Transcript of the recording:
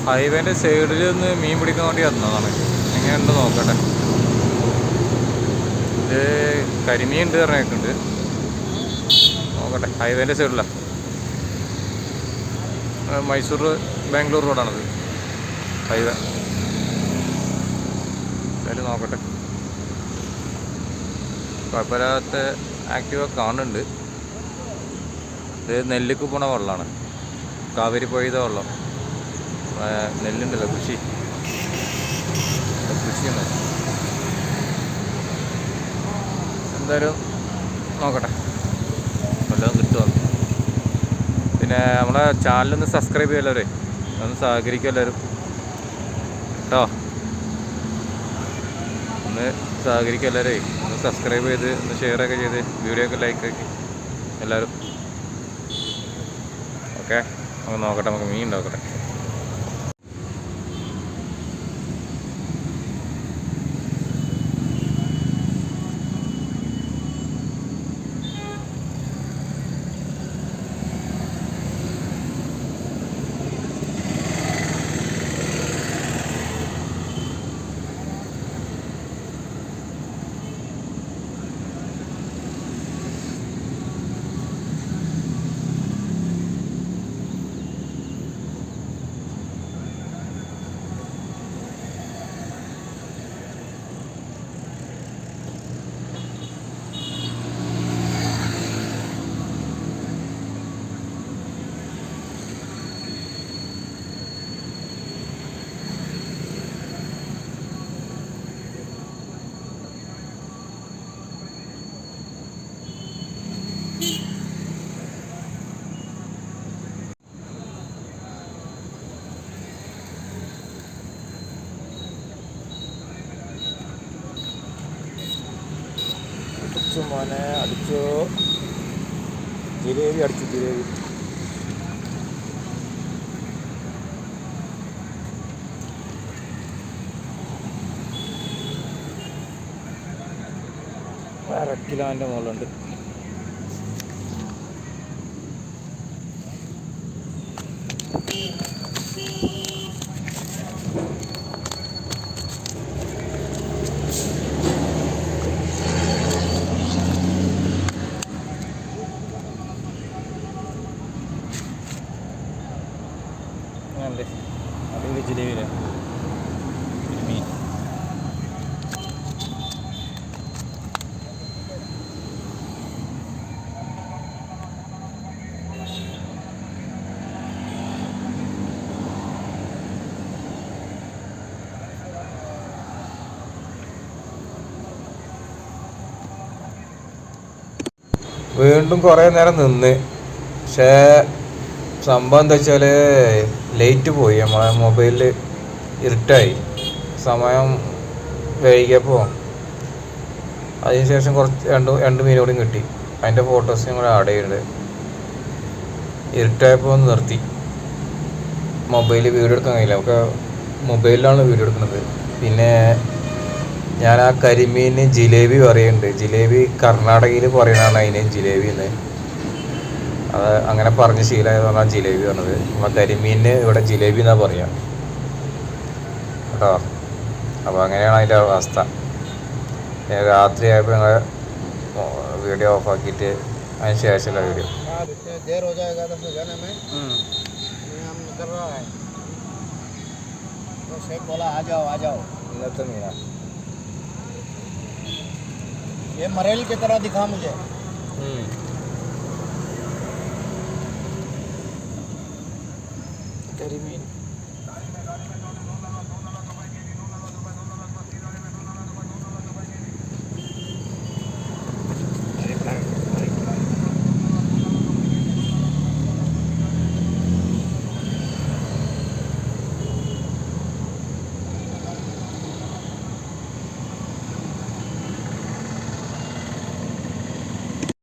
ഹൈവേൻ്റെ സൈഡിൽ നിന്ന് മീൻ പിടിക്കാൻ വേണ്ടി വന്നതാണ്. എങ്ങനെയുണ്ട് നോക്കട്ടെ. ഇത് കരിമീൻ ഉണ്ട് പറഞ്ഞേക്കുണ്ട്. നോക്കട്ടെ. ഹൈവേൻ്റെ സൈഡിലാണ്. മൈസൂർ ബാംഗ്ലൂർ റോഡാണത്, ഹൈവേ. എന്തായാലും നോക്കട്ടെ. കുഴപ്പമില്ലാത്ത ആക്റ്റീവ കാണുന്നുണ്ട്. ഇത് നെല്ലിക്ക് പോണ വെള്ളമാണ്, കാവേരി പുഴയിലെ വെള്ളം. നെല്ലുണ്ടല്ലോ, കൃഷിയാണ്. എന്തായാലും നോക്കട്ടെ, വല്ലതും കിട്ടുമോ. പിന്നെ നമ്മളെ ചാനലൊന്ന് സബ്സ്ക്രൈബ് ചെയ്യല്ലേ, ഒന്ന് സഹകരിക്കും എല്ലാവരും കേട്ടോ. ഒന്ന് സഹകരിക്കും എല്ലാവരും. ഒന്ന് സബ്സ്ക്രൈബ് ചെയ്ത് ഒന്ന് ഷെയറൊക്കെ ചെയ്ത് വീഡിയോ ഒക്കെ ലൈക്ക് ആക്കി എല്ലാവരും. ഓക്കെ, നമുക്ക് നോക്കട്ടെ, നമുക്ക് മീൻ നോക്കട്ടെ. മോനെ അടിച്ചോ, ജിലേബി അടിച്ചു, ജിലേബി. അരക്കിലോൻ്റെ മുകളിലുണ്ട്. അടിപൊളി ജിലേബിയിലെ മീൻ. വീണ്ടും കുറേ നേരം നിന്ന്, പക്ഷേ സംഭവം എന്താ വെച്ചാൽ ലേറ്റ് പോയി. നമ്മളെ മൊബൈലിൽ ഇരുട്ടായി, സമയം വൈകിയപ്പോൾ. അതിനുശേഷം കുറച്ച് രണ്ട് മീൻ കൂടി കിട്ടി. അതിൻ്റെ ഫോട്ടോസും കൂടെ ആഡ് ചെയ്യുന്നുണ്ട്. ഇരുട്ടായപ്പോൾ ഒന്ന് നിർത്തി. മൊബൈലിൽ വീഡിയോ എടുക്കാൻ കഴിയില്ല, നമുക്ക് മൊബൈലിലാണ് വീഡിയോ എടുക്കുന്നത്. പിന്നെ ഞാൻ ആ കരിമീന് ജിലേബി പറയുന്നുണ്ട്. ജിലേബി കർണാടകയിൽ പറയുന്നതാണ് അതിന് ജിലേബി എന്ന്. അത് അങ്ങനെ പറഞ്ഞ് ശീലമായതുകൊണ്ടാണ് ജിലേബി പറഞ്ഞത്. നമ്മളെ കരിമീനിന് ഇവിടെ ജിലേബി എന്നാണ് പറയുക കേട്ടോ. അപ്പോൾ അങ്ങനെയാണ് അതിൻ്റെ അവസ്ഥ. രാത്രി ആയപ്പോൾ ഞങ്ങൾ വീഡിയോ ഓഫാക്കിയിട്ട് അതിന് ശേഷമുള്ള വീഡിയോ. ഇന്നത്തെ മീനാ. ये मरेल की तरह दिखा मुझे. കരിമീൻ